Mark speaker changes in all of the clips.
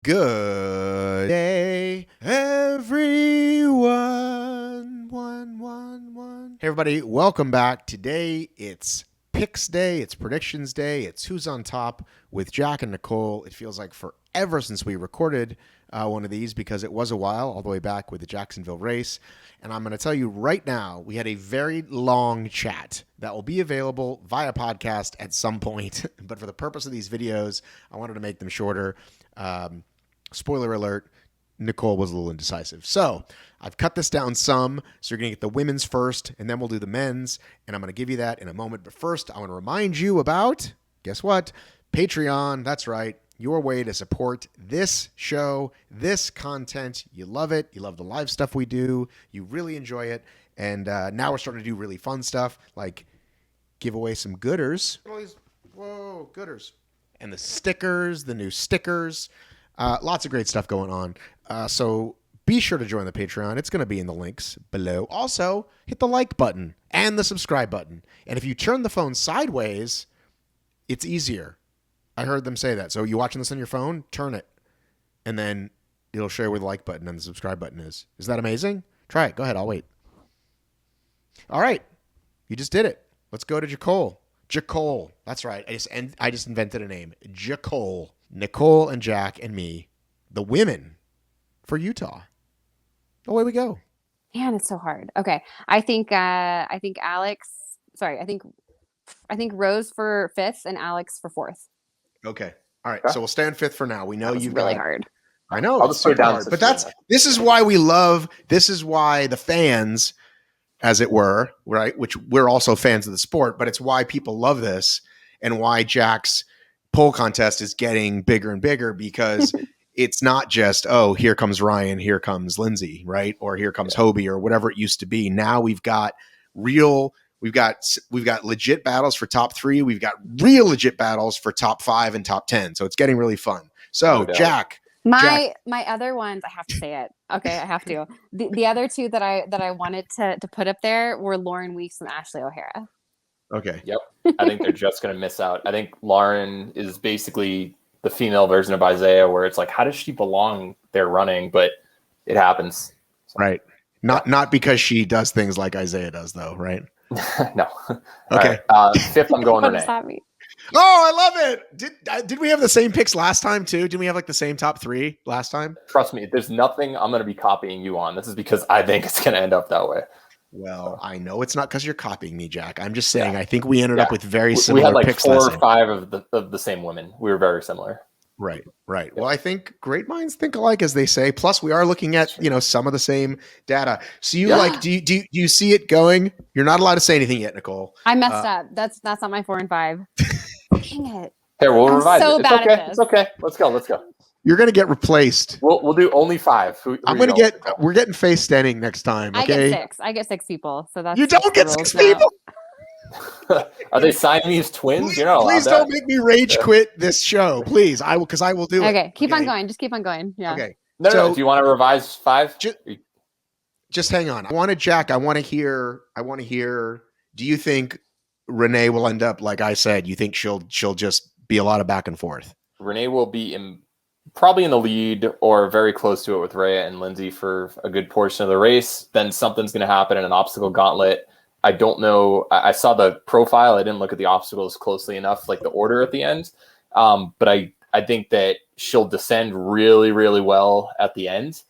Speaker 1: Good day, everyone. Hey, everybody, welcome back. Today, it's Picks Day, it's Predictions Day, it's Who's on Top with Jack and Nicole. It feels like forever since we recorded one of these because it was a while, all the way back with the Jacksonville race. And I'm going to tell you right now, we had a very long chat that will be available via podcast at some point. But for the purpose of these videos, I wanted to make them shorter. Spoiler alert, Nicole was a little indecisive. So I've cut this down some. So you're going to get the women's first, and then we'll do the men's. And I'm going to give you that in a moment. But first, I want to remind you about, guess what? Patreon. That's right. Your way to support this show, this content. You love it. You love the live stuff we do. You really enjoy it. And now we're starting to do really fun stuff like give away some gooders. Whoa, gooders. And the stickers, the new stickers. Lots of great stuff going on. So be sure to join the Patreon. It's going to be in the links below. Also, hit the like button and the subscribe button. And if you turn the phone sideways, it's easier. I heard them say that. So you watching this on your phone, turn it. And then it'll show you where the like button and the subscribe button is. Is that amazing? Try it. Go ahead. I'll wait. All right. You just did it. Let's go to Nicole. That's right. I just invented a name. Nicole and Jack and me, the women for Utah. Away we go.
Speaker 2: Man, it's so hard. Okay. I think Rose for fifth and Alex for fourth.
Speaker 1: Okay. All right. So we'll stay on fifth for now. We know you've
Speaker 2: really hard.
Speaker 1: I know.
Speaker 3: I'll just go down.
Speaker 1: Hard, but this is why the fans, as it were, right? Which we're also fans of the sport, but it's why people love this and why Jack's poll contest is getting bigger and bigger because it's not just, oh, here comes Ryan, here comes Lindsay, right? Or here comes Hobie or whatever it used to be. Now we've got legit battles for top 3. We've got real legit battles for top 5 and top 10. So it's getting really fun. So Jack.
Speaker 2: My other ones, I have to say it. Okay, I have to. The other two that I wanted to put up there were Lauren Weeks and Ashley O'Hara.
Speaker 1: Okay.
Speaker 3: Yep. I think they're just going to miss out. I think Lauren is basically the female version of Isaiah, where it's like, how does she belong there running? But it happens.
Speaker 1: So, right. Not because she does things like Isaiah does, though, right?
Speaker 3: No.
Speaker 1: Okay.
Speaker 3: Right. Fifth, I'm going
Speaker 2: What
Speaker 3: Renee.
Speaker 2: does that mean?
Speaker 1: Oh, I love it. Did we have the same picks last time, too? Did we have like the same top 3 last time?
Speaker 3: Trust me, there's nothing I'm going to be copying you on. This is because I think it's going to end up that way.
Speaker 1: Well, I know it's not because you're copying me, Jack. I'm just saying I think we ended up with very similar
Speaker 3: We had like
Speaker 1: picks
Speaker 3: 4
Speaker 1: last
Speaker 3: or
Speaker 1: time.
Speaker 3: 5 of the same women. We were very similar.
Speaker 1: Right. Well, I think great minds think alike, as they say. Plus, we are looking at some of the same data. So do you see it going? You're not allowed to say anything yet, Nicole.
Speaker 2: I messed up. That's not my 4 and 5. Dang it.
Speaker 3: Here, we'll revise
Speaker 2: so
Speaker 3: it.
Speaker 2: bad
Speaker 3: Okay.
Speaker 2: at this.
Speaker 3: It's okay. Let's go.
Speaker 1: You're gonna get replaced.
Speaker 3: We'll do only 5.
Speaker 1: We're getting face standing next time. Okay.
Speaker 2: I get 6 people. So that's
Speaker 1: You don't get 6 people.
Speaker 3: Are they Siamese twins? You're not allowed
Speaker 1: Please
Speaker 3: that.
Speaker 1: don't make me rage quit this show, please. I will do it.
Speaker 2: Okay, keep on going. Just keep on going. Yeah.
Speaker 1: Okay.
Speaker 3: No. Do you want to revise 5?
Speaker 1: Just hang on. I want to hear. Do you think Renee will end up like I said? You think she'll just be a lot of back and forth?
Speaker 3: Renee will be probably in the lead or very close to it with Rea and Lindsay for a good portion of the race. Then something's going to happen in an obstacle gauntlet. I don't know. I saw the profile. I didn't look at the obstacles closely enough, like the order at the end. But I think that she'll descend really, really well at the end.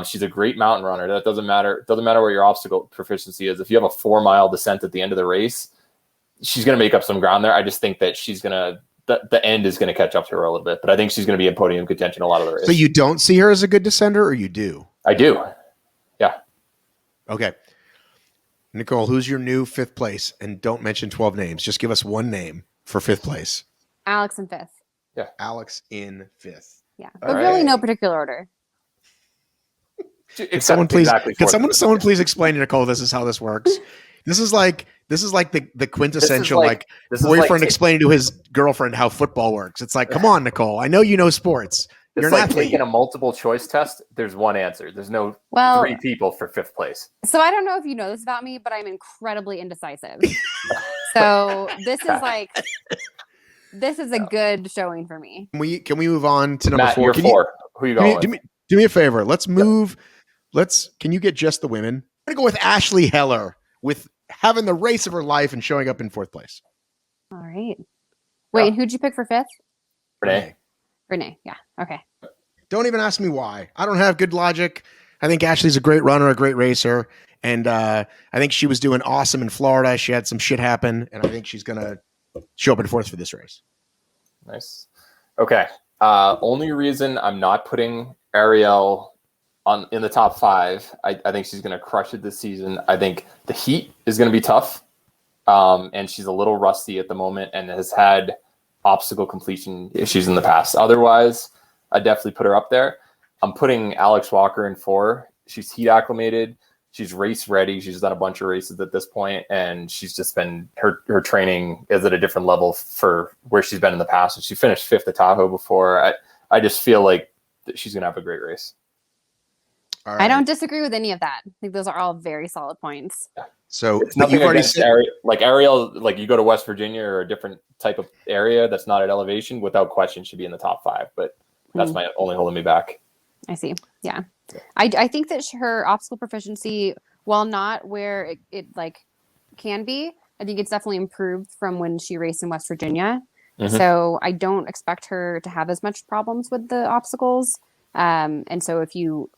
Speaker 3: She's a great mountain runner. That doesn't matter. It doesn't matter where your obstacle proficiency is. If you have a 4-mile descent at the end of the race, she's going to make up some ground there. I just think that the end is going to catch up to her a little bit. But I think she's going to be in podium contention a lot of the race.
Speaker 1: So you don't see her as a good descender, or you do?
Speaker 3: I do. Yeah.
Speaker 1: Okay. Nicole, who's your new 5th place? And don't mention 12 names. Just give us one name for 5th place.
Speaker 2: Alex in 5th.
Speaker 3: Yeah.
Speaker 1: Alex in 5th.
Speaker 2: Yeah. But really no particular order.
Speaker 1: Could someone please explain to Nicole this is how this works? This is like the quintessential boyfriend explaining to his girlfriend how football works. It's like, come on, Nicole. I know you know sports.
Speaker 3: It's
Speaker 1: You're
Speaker 3: like
Speaker 1: an athlete.
Speaker 3: taking a multiple choice test. There's one answer. There's no 3 people for 5th place.
Speaker 2: So I don't know if you know this about me, but I'm incredibly indecisive. So this is a good showing for me.
Speaker 1: Can we move on to number
Speaker 3: Matt,
Speaker 1: 4?
Speaker 3: you're 4. Who you going with?
Speaker 1: Do me a favor. Let's move. Can you get just the women? I'm going to go with Ashley Heller with having the race of her life and showing up in 4th place.
Speaker 2: All right. Wait, and who'd you pick for 5th?
Speaker 3: Renee.
Speaker 2: Renee. Yeah. Okay.
Speaker 1: Don't even ask me why. I don't have good logic. I think Ashley's a great runner, a great racer. And I think she was doing awesome in Florida. She had some shit happen. And I think she's going to show up in 4th for this race.
Speaker 3: Nice. Okay. Only reason I'm not putting Ariel in the top 5, I think she's going to crush it this season. I think the heat is going to be tough. And she's a little rusty at the moment and has had obstacle completion issues in the past. Otherwise, I definitely put her up there. I'm putting Alex Walker in 4. She's heat acclimated. She's race ready. She's done a bunch of races at this point, and she's just been her training is at a different level for where she's been in the past. And she finished 5th at Tahoe before. I just feel like that she's going to have a great race.
Speaker 1: All right.
Speaker 2: I don't disagree with any of that. I think those are all very solid points.
Speaker 3: Yeah.
Speaker 1: So
Speaker 3: you've already said Ariel, like you go to West Virginia or a different type of area that's not at elevation, without question should be in the top 5. But that's my only holding me back.
Speaker 2: I see. Yeah. I think that her obstacle proficiency, while not where it like can be, I think it's definitely improved from when she raced in West Virginia. Mm-hmm. So I don't expect her to have as much problems with the obstacles. And so if you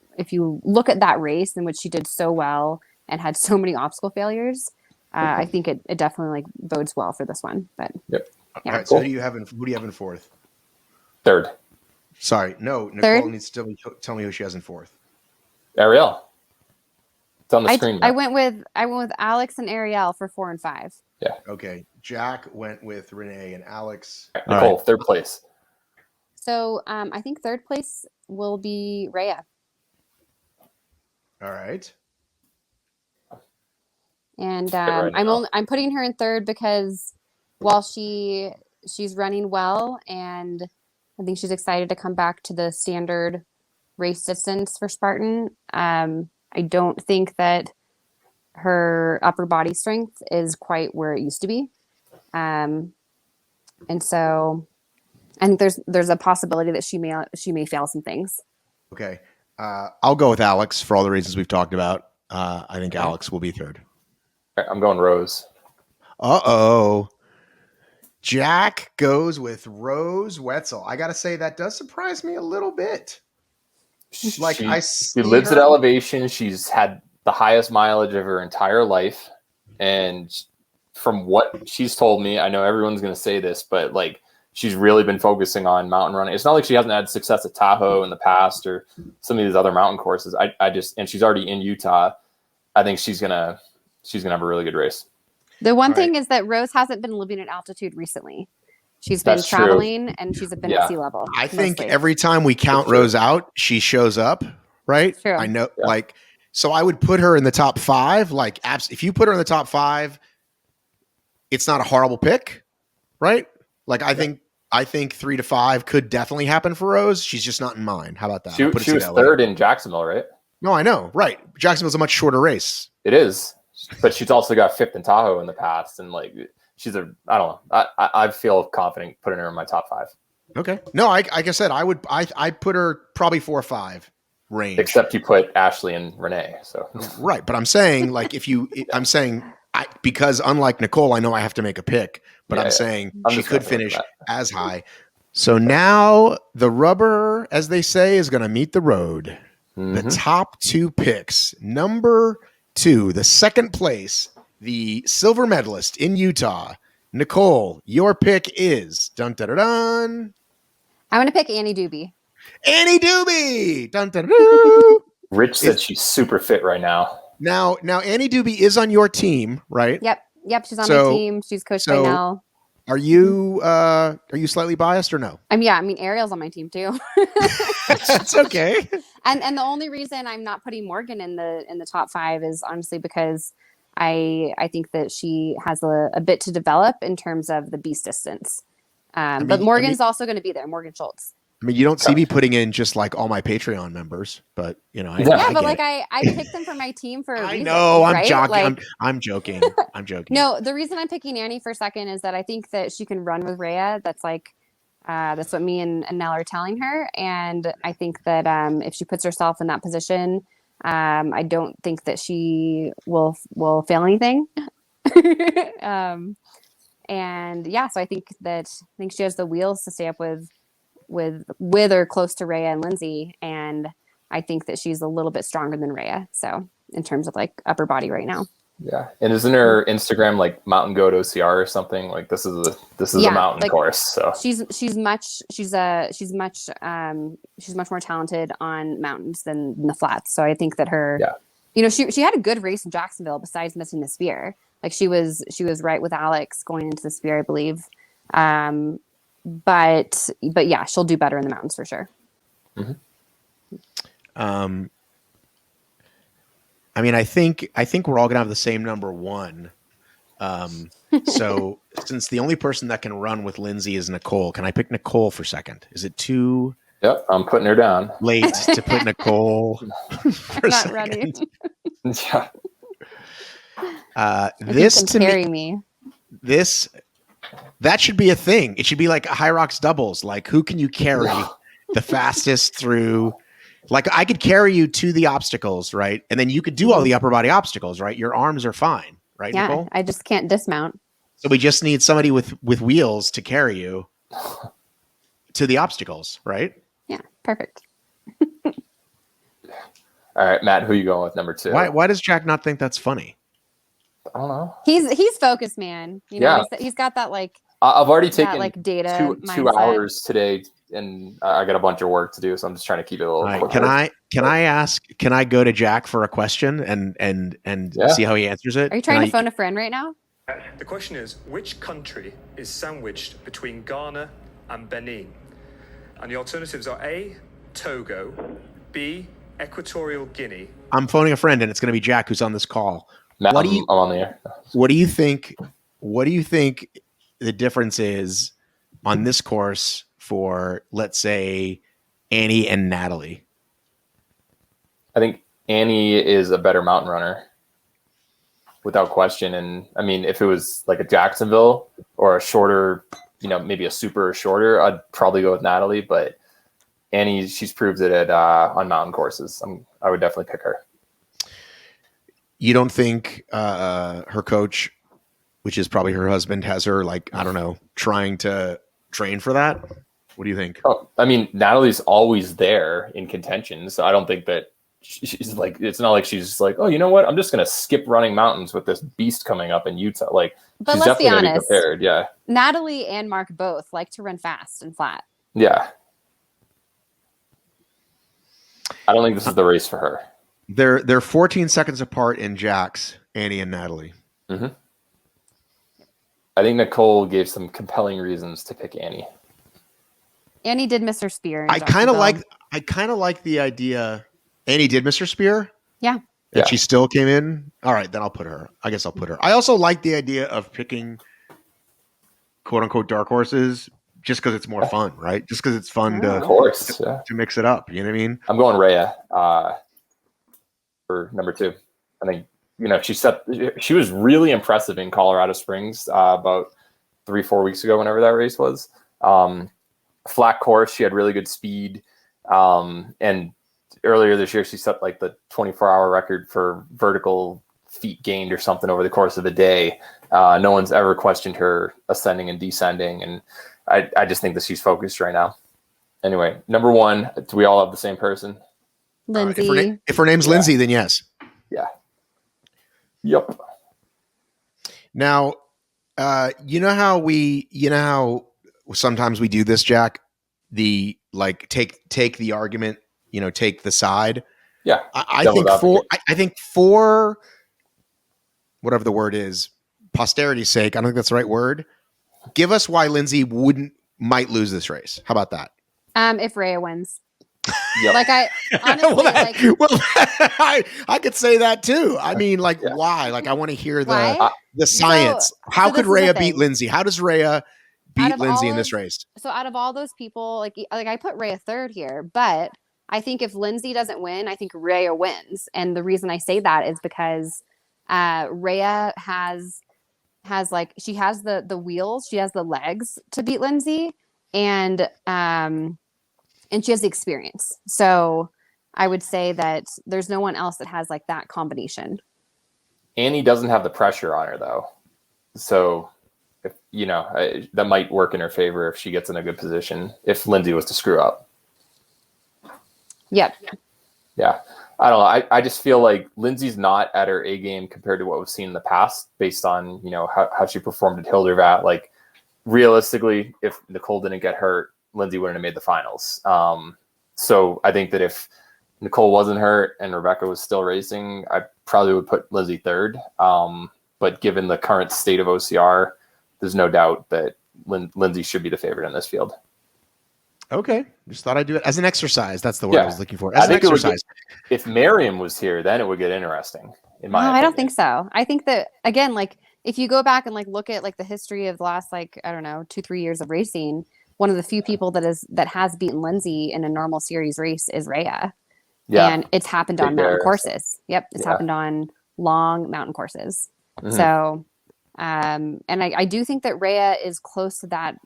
Speaker 2: look at that race in which she did so well and had so many obstacle failures, I think it definitely like bodes well for this one. But
Speaker 1: yeah. All right. So who do you have in 4th?
Speaker 3: 3rd.
Speaker 1: Sorry, no. Nicole needs to tell me who she has in 4th.
Speaker 3: Ariel. It's on the screen.
Speaker 2: I went with Alex and Ariel for 4 and 5.
Speaker 3: Yeah.
Speaker 1: Okay. Jack went with Renee and Alex.
Speaker 3: Nicole, 3rd place.
Speaker 2: So I think 3rd place will be Rea.
Speaker 1: All right.
Speaker 2: And I'm putting her in 3rd because while she's running well, and I think she's excited to come back to the standard race distance for Spartan. I don't think that her upper body strength is quite where it used to be. And so I think there's a possibility that she may fail some things.
Speaker 1: Okay. I'll go with Alex for all the reasons we've talked about. I think Alex will be 3rd.
Speaker 3: I'm going Rose.
Speaker 1: Uh-oh. Jack goes with Rose Wetzel. I got to say, that does surprise me a little bit.
Speaker 3: She lives at elevation. She's had the highest mileage of her entire life. And from what she's told me, I know everyone's going to say this, but like she's really been focusing on mountain running. It's not like she hasn't had success at Tahoe in the past or some of these other mountain courses. And she's already in Utah. I think she's gonna have a really good race.
Speaker 2: The one thing is that Rose hasn't been living at altitude recently. She's been traveling and she's been at sea level.
Speaker 1: I think every time we count Rose out, she shows up, right?
Speaker 2: True.
Speaker 1: I know, so I would put her in the top 5. Like, if you put her in the top 5, it's not a horrible pick, right? Like, I think 3 to 5 could definitely happen for Rose. She's just not in mine. How about that?
Speaker 3: She was 3rd in Jacksonville, right?
Speaker 1: No, I know, right? Jacksonville's a much shorter race.
Speaker 3: It is, but she's also got 5th in Tahoe in the past, and like I don't know. I feel confident putting her in my top 5.
Speaker 1: Okay. No, like I said, I put her probably 4 or 5 range.
Speaker 3: Except you put Ashley and Renee. So
Speaker 1: right, but I'm saying like because unlike Nicole, I know I have to make a pick, but I'm saying she could finish as high. So now the rubber, as they say, is going to meet the road. Mm-hmm. The top 2 picks. Number 2, the 2nd place, the silver medalist in Utah. Nicole, your pick is dun dun dun dun.
Speaker 2: I'm going to pick Annie Doobie.
Speaker 1: Annie Doobie. Dun dun dun.
Speaker 3: Rich said she's super fit right now.
Speaker 1: Now Annie Doobie is on your team, right?
Speaker 2: Yep. She's on my team. She's coached by Nell.
Speaker 1: Are you slightly biased or no?
Speaker 2: Ariel's on my team too.
Speaker 1: That's okay.
Speaker 2: And the only reason I'm not putting Morgan in the top 5 is honestly because I think that she has a bit to develop in terms of the beast distance. But Morgan's also going to be there. Morgan Schultz.
Speaker 1: I mean, you don't see me putting in just like all my Patreon members, but you know,
Speaker 2: I picked them for my team for a reason.
Speaker 1: I know, I'm
Speaker 2: right?
Speaker 1: joking.
Speaker 2: Like,
Speaker 1: I'm joking. I'm joking.
Speaker 2: No, the reason I'm picking Annie for 2nd is that I think that she can run with Rea. That's like That's what me and Nell are telling her. And I think that if she puts herself in that position, I don't think that she will fail anything. And yeah, so I think she has the wheels to stay up with or close to Rea and Lindsay. And I think that she's a little bit stronger than Rea. So in terms of like upper body right now.
Speaker 3: Yeah, and isn't her Instagram like Mountain Goat OCR or something? Like this is a mountain like, course. So
Speaker 2: she's much more talented on mountains than the flats. So I think that her, she had a good race in Jacksonville besides missing the spear. Like she was right with Alex going into the spear, I believe. But yeah, she'll do better in the mountains for sure.
Speaker 1: Mm-hmm. I mean, I think we're all gonna have the same number 1. So since the only person that can run with Lindsay is Nicole, can I pick Nicole for second? Is it too?
Speaker 3: Yep, I'm putting her down.
Speaker 1: Late to put Nicole for
Speaker 2: Not
Speaker 1: second.
Speaker 2: ready.
Speaker 3: Yeah.
Speaker 1: This to
Speaker 2: carry me.
Speaker 1: That should be a thing. It should be like a High Rocks doubles. Like who can you carry the fastest through? Like I could carry you to the obstacles, right? And then you could do all the upper body obstacles, right? Your arms are fine, right,
Speaker 2: yeah,
Speaker 1: Nicole?
Speaker 2: I just can't dismount.
Speaker 1: So we just need somebody with wheels to carry you to the obstacles, right?
Speaker 2: Yeah, perfect.
Speaker 3: All right, Matt, who are you going with number 2?
Speaker 1: Why does Jack not think that's funny?
Speaker 3: I don't know.
Speaker 2: He's focused, man. You know, he's got that like.
Speaker 3: I've already taken
Speaker 2: like data
Speaker 3: two hours today, and I got a bunch of work to do, so I'm just trying to keep it a little.
Speaker 1: Right. Can I go to Jack for a question and see how he answers it?
Speaker 2: Are you trying to phone a friend right now?
Speaker 4: The question is, which country is sandwiched between Ghana and Benin? And the alternatives are A, Togo, B, Equatorial Guinea.
Speaker 1: I'm phoning a friend, and it's going to be Jack who's on this call.
Speaker 3: Matt, I'm on the air.
Speaker 1: What do you think? What do you think the difference is on this course for, let's say, Annie and Natalie?
Speaker 3: I think Annie is a better mountain runner, without question. And I mean, if it was like a Jacksonville or a shorter, maybe a super shorter, I'd probably go with Natalie. But Annie, she's proved it on mountain courses. I would definitely pick her.
Speaker 1: You don't think her coach, which is probably her husband, has her trying to train for that? What do you think?
Speaker 3: Oh, I mean, Natalie's always there in contention, so I don't think that she's like. It's not like she's like, oh, you know what? I'm just gonna skip running mountains with this beast coming up in Utah. Like,
Speaker 2: but
Speaker 3: she's
Speaker 2: let's
Speaker 3: definitely
Speaker 2: be
Speaker 3: gonna
Speaker 2: honest.
Speaker 3: be prepared. Yeah.
Speaker 2: Natalie and Mark both like to run fast and flat.
Speaker 3: Yeah. I don't think this is the race for her.
Speaker 1: They're 14 seconds apart in Jack's, Annie and Natalie.
Speaker 3: Mm-hmm. I think Nicole gave some compelling reasons to pick Annie.
Speaker 2: Annie did miss her spear.
Speaker 1: I kind of like the idea. Annie did miss her spear.
Speaker 2: Yeah.
Speaker 1: And she still came in. All right, then I'll put her. I guess I'll put her. I also like the idea of picking quote unquote dark horses just because it's more fun, right? Just because it's fun to mix it up. You know what I mean?
Speaker 3: I'm going Rea for number 2. I think she was really impressive in Colorado Springs about 3-4 weeks ago, whenever that race was. Flat course, she had really good speed. And earlier this year, she set like the 24-hour record for vertical feet gained or something over the course of the day. No one's ever questioned her ascending and descending. And I just think that she's focused right now. Anyway, number 1, do we all have the same person?
Speaker 2: Lindsay.
Speaker 1: If her name's Lindsay, then yes.
Speaker 3: Yeah. Yep.
Speaker 1: Now, you know how sometimes we do this, Jack? The take the argument, take the side.
Speaker 3: Yeah.
Speaker 1: I think for whatever the word is, posterity's sake, I don't think that's the right word. Give us why Lindsay might lose this race. How about that?
Speaker 2: If Rea wins.
Speaker 3: Yep.
Speaker 2: Like I honestly
Speaker 1: I could say that too. I mean, why? Like I want to hear the science. How could Rea beat Lindsay? How does Rea beat Lindsay in this race?
Speaker 2: So out of all those people, like I put Rea third here, but I think if Lindsay doesn't win, I think Rea wins. And the reason I say that is because Rea has she has the wheels, she has the legs to beat Lindsay. and she has the experience. So I would say that there's no one else that has like that combination.
Speaker 3: Annie doesn't have the pressure on her though. So, if, that might work in her favor if she gets in a good position, if Lindsay was to screw up.
Speaker 2: Yep.
Speaker 3: Yeah. I don't know. I just feel like Lindsay's not at her A game compared to what we've seen in the past based on, how she performed at Hildervat. Like realistically, if Nicole didn't get hurt, Lindsay wouldn't have made the finals. So I think that if Nicole wasn't hurt and Rebecca was still racing, I probably would put Lindsay third. But given the current state of OCR, there's no doubt that Lindsay should be the favorite in this field.
Speaker 1: Okay. Just thought I'd do it as an exercise. That's the word I was looking for. As an exercise.
Speaker 3: If Miriam was here, then it would get interesting.
Speaker 2: No, I don't think so. I think that, again, like if you go back and like look at like the history of the last, like, I don't know, 2-3 years of racing, one of the few people that has beaten Lindsay in a normal series race is Rea. Yeah. And it's happened on mountain courses. Yep. It's happened on long mountain courses. Mm-hmm. So, and I do think that Rea is close to that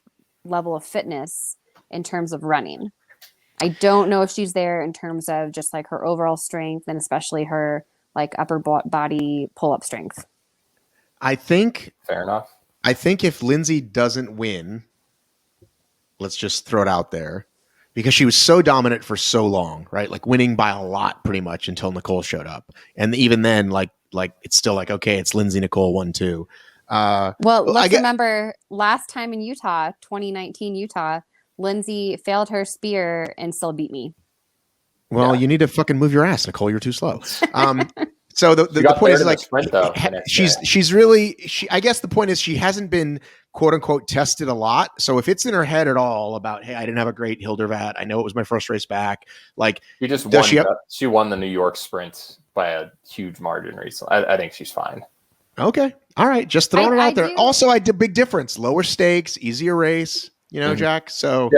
Speaker 2: level of fitness in terms of running. I don't know if she's there in terms of just like her overall strength and especially her like upper body pull-up strength.
Speaker 1: I think
Speaker 3: fair enough.
Speaker 1: I think if Lindsay doesn't win, let's just throw it out there, because she was so dominant for so long, right? Like winning by a lot pretty much until Nicole showed up. And even then, like it's still like, okay, it's Lindsay, Nicole 1-2.
Speaker 2: Well, let's remember last time in Utah, 2019 Utah, Lindsay failed her spear and still beat me.
Speaker 1: Well, you need to fucking move your ass, Nicole. You're too slow. So the point is like
Speaker 3: sprint, though,
Speaker 1: she's really I guess the point is she hasn't been quote unquote tested a lot. So if it's in her head at all about, hey, I didn't have a great Hildervat, I know it was my first race back. Like
Speaker 3: she won the New York sprint by a huge margin recently. I think she's fine.
Speaker 1: Okay, all right, just throwing her out there. Also, I did big difference, lower stakes, easier race. Jack. So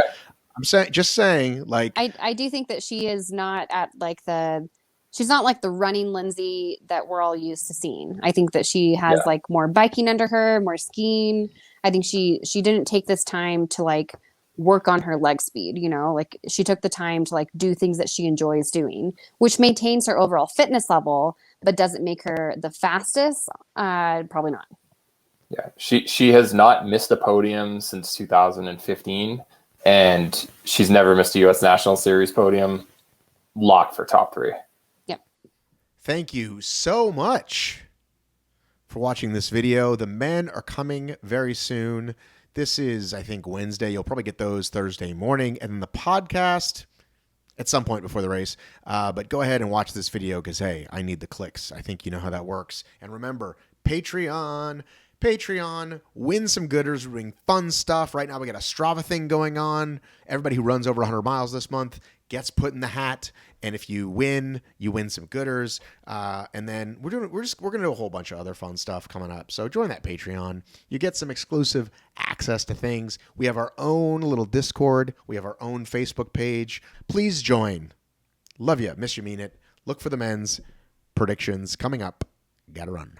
Speaker 1: I'm saying, like,
Speaker 2: I do think that she is not at like she's not like the running Lindsay that we're all used to seeing. I think that she has like more biking under her, more skiing. I think she didn't take this time to like work on her leg speed, like she took the time to like do things that she enjoys doing, which maintains her overall fitness level, but doesn't make her the fastest. Probably not.
Speaker 3: Yeah, she has not missed a podium since 2015, and she's never missed a U.S. National Series podium. Locked for top 3.
Speaker 2: Yep.
Speaker 1: Thank you so much for watching this video. The men are coming very soon. This is, I think, Wednesday. You'll probably get those Thursday morning, and then the podcast at some point before the race. But go ahead and watch this video because, hey, I need the clicks. I think you know how that works. And remember, Patreon, win some gooders. We're doing fun stuff. Right now we got a Strava thing going on. Everybody who runs over 100 miles this month gets put in the hat. And if you win some gooders. And then we're going to do a whole bunch of other fun stuff coming up. So join that Patreon. You get some exclusive access to things. We have our own little Discord. We have our own Facebook page. Please join. Love you. Miss you, mean it. Look for the men's predictions coming up. Gotta run.